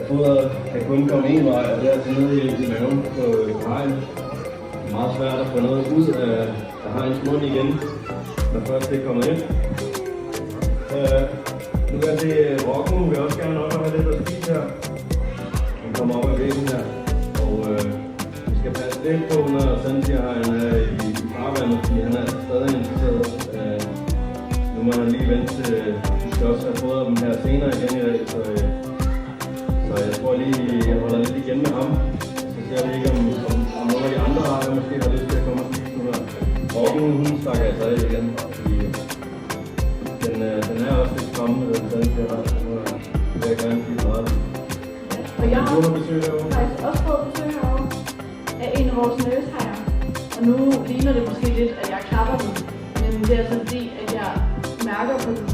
fodret kan kun komme en vej, og det er altså nede i maven på hegn. Det er meget svært at få noget ud af hegns mund igen, når først det kommer ind. Nu kan jeg se, Rocken vil også gerne op og have lidt at spise her. Han kommer op ad væggen her, og vi skal passe lidt på, når Sandtigerhegn er i farvandet, fordi han er stadig interesseret. Nu må han lige vente til, vi skal også have fodret dem her senere igen i dag, så jeg tror lige, jeg holder lidt igen med ham. Så ser vi ikke, om nogle af de andre har måske har lyst til at komme og spise nu her. Rocken, hun snakker altså af igen, fordi den er også lidt skræmmende, den Sandtigerhegn. Nu vil jeg gerne give meget. Og jeg har faktisk også fået besøg herovre af en af vores nøshajer. Og nu ligner det måske lidt, at jeg klapper den. Men det er altså fordi, at jeg mærker på den